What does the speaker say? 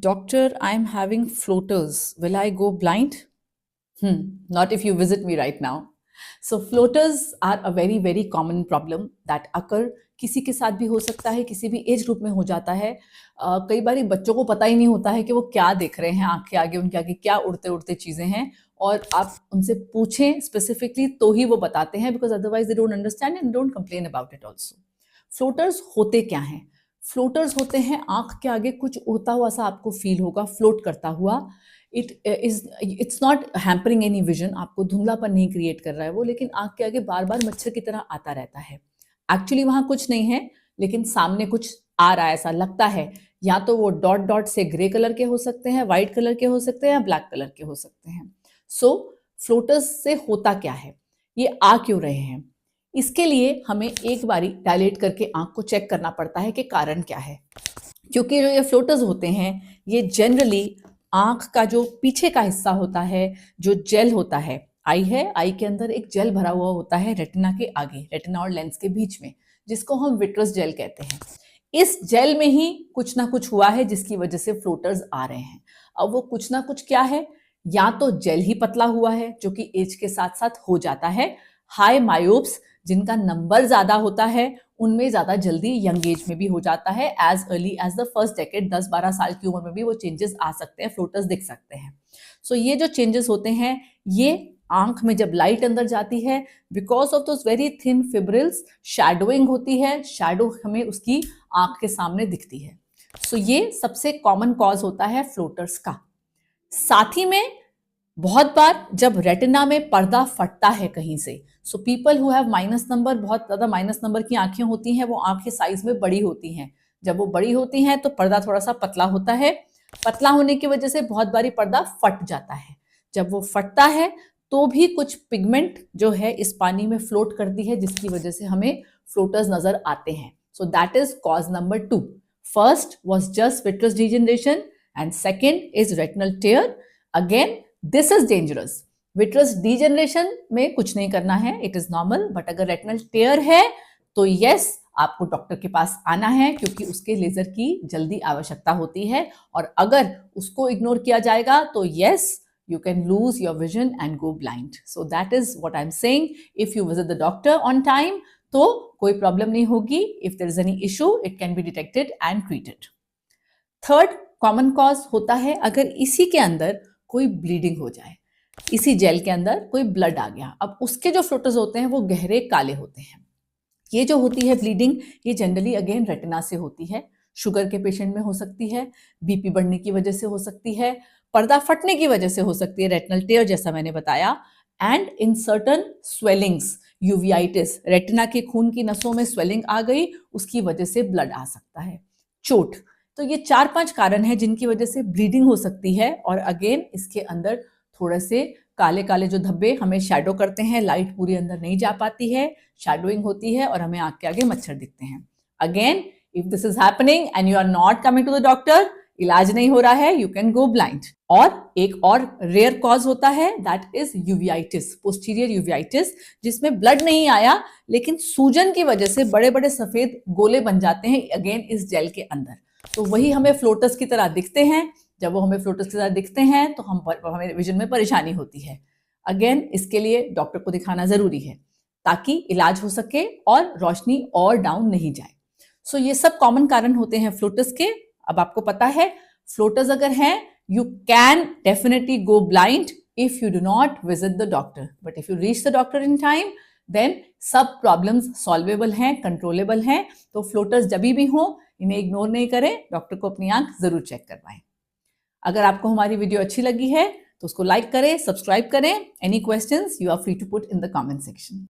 Doctor, I'm having floaters. Will I go blind? Not if you visit me right now. So floaters are a very very common problem that occur. किसी के साथ भी हो सकता है, किसी भी एज ग्रुप में हो जाता है. कई बार बच्चों को पता ही नहीं होता है कि वो क्या देख रहे हैं, आंख के आगे उनके आगे क्या उड़ते उड़ते चीजें हैं, और आप उनसे पूछें स्पेसिफिकली तो ही वो बताते हैं, because otherwise they don't understand and don't complain about it also. Floaters होते क्या हैं? फ्लोटर्स होते हैं आंख के आगे कुछ उड़ता हुआ सा आपको फील होगा, फ्लोट करता हुआ. It's not hampering any vision, आपको धुंधलापन नहीं क्रिएट कर रहा है वो, लेकिन आंख के आगे बार बार मच्छर की तरह आता रहता है. एक्चुअली वहां कुछ नहीं है, लेकिन सामने कुछ आ रहा है ऐसा लगता है. या तो वो डॉट डॉट से ग्रे कलर के हो सकते हैं, व्हाइट कलर के हो सकते हैं, या ब्लैक कलर के हो सकते हैं. सो फ्लोटर्स से होता क्या है, ये आ क्यों रहे हैं? इसके लिए हमें एक बारी डायलेट करके आंख को चेक करना पड़ता है कि कारण क्या है. क्योंकि जो ये फ्लोटर्स होते हैं ये जनरली आंख का जो पीछे का हिस्सा होता है, जो जेल होता है, आई है, आई के अंदर एक जेल भरा हुआ होता है रेटिना के आगे, रेटिना और लेंस के बीच में, जिसको हम विट्रस जेल कहते हैं. इस जेल में ही कुछ ना कुछ हुआ है जिसकी वजह से फ्लोटर्स आ रहे हैं. अब वो कुछ ना कुछ क्या है? या तो जेल ही पतला हुआ है, जो कि एज के साथ साथ हो जाता है. हाई मायोप्स जिनका नंबर ज्यादा होता है उनमें ज्यादा जल्दी यंग एज में भी हो जाता है, as early as the first decade, 10-12 साल की उम्र में भी वो चेंजेस आ सकते हैं, फ्लोटर्स दिख सकते हैं. सो ये जो चेंजेस होते हैं ये आंख में जब लाइट अंदर जाती है, because of those very thin fibrils, shadowing होती है, शैडो हमें उसकी आंख के सामने दिखती है. सो ये सबसे कॉमन कॉज होता है फ्लोटर्स का. साथ ही में बहुत बार जब रेटिना में पर्दा फटता है कहीं से, so people who have minus number, बहुत ज्यादा माइनस नंबर की आंखें होती हैं, वो आंखें साइज में बड़ी होती हैं. जब वो बड़ी होती हैं तो पर्दा थोड़ा सा पतला होता है. पतला होने की वजह से बहुत बारी पर्दा फट जाता है. जब वो फटता है तो भी कुछ पिगमेंट जो है इस पानी में फ्लोट करती है, जिसकी वजह से हमें फ्लोटर्स नजर आते हैं. So that is cause number 2. First was just vitreous degeneration and second is retinal tear. Again this is dangerous. Vitreous degeneration में कुछ नहीं करना है, इट इज नॉर्मल. बट अगर रेटिनल टेयर है तो यस, आपको डॉक्टर के पास आना है, क्योंकि उसके लेजर की जल्दी आवश्यकता होती है. और अगर उसको इग्नोर किया जाएगा तो yes, you can lose your vision and go blind. So that is what I'm saying. If you visit the doctor on time, तो कोई प्रॉब्लम नहीं होगी. If there is any issue, it can be detected and treated. Third common cause होता है अगर इसी के अंदर कोई ब्लीडिंग हो जाए, इसी जेल के अंदर कोई ब्लड आ गया. अब उसके जो फ्लोटर्स होते हैं वो गहरे काले होते हैं. ये जो होती है ब्लीडिंग, ये जनरली अगेन रेटिना से होती है. शुगर के पेशेंट में हो सकती है, बीपी बढ़ने की वजह से हो सकती है, पर्दा फटने की वजह से हो सकती है, रेटिनल टेयर जैसा मैंने बताया. And in certain swellings, uveitis, retina के खून की नसों में स्वेलिंग आ गई, उसकी वजह से ब्लड आ सकता है. चोट. तो ये 4-5 कारण हैं जिनकी वजह से ब्लीडिंग हो सकती है. और अगेन इसके अंदर थोड़े से काले काले जो धब्बे हमें शैडो करते हैं, लाइट पूरी अंदर नहीं जा पाती है, शैडोइंग होती है और हमें आंख के आगे मच्छर दिखते हैं. Again if this is happening and you are not coming to the doctor, इलाज नहीं हो रहा है, यू कैन गो ब्लाइंड. और एक और रेयर कॉज होता है, that is uveitis, posterior uveitis, जिसमें ब्लड नहीं आया लेकिन सूजन की वजह से बड़े बड़े सफेद गोले बन जाते हैं अगेन इस जेल के अंदर. तो वही हमें फ्लोटर्स की तरह दिखते हैं. जब वो हमें फ्लोटर्स की तरह दिखते हैं तो हमें विजन में परेशानी होती है. अगेन इसके लिए डॉक्टर को दिखाना जरूरी है ताकि इलाज हो सके और रोशनी और डाउन नहीं जाए. सो ये सब कॉमन कारण होते हैं फ्लोटर्स के. अब आपको पता है फ्लोटर्स अगर हैं, you can definitely go blind if you do not visit the doctor. But if you reach the doctor in time, then सब प्रॉब्लम्स सॉल्वेबल हैं, कंट्रोलेबल हैं. तो फ्लोटर्स जब भी हो इन्हें इग्नोर नहीं करें, डॉक्टर को अपनी आंख जरूर चेक करवाएं. अगर आपको हमारी वीडियो अच्छी लगी है तो उसको लाइक करें, सब्सक्राइब करें. Any questions you are free to put in the comment section.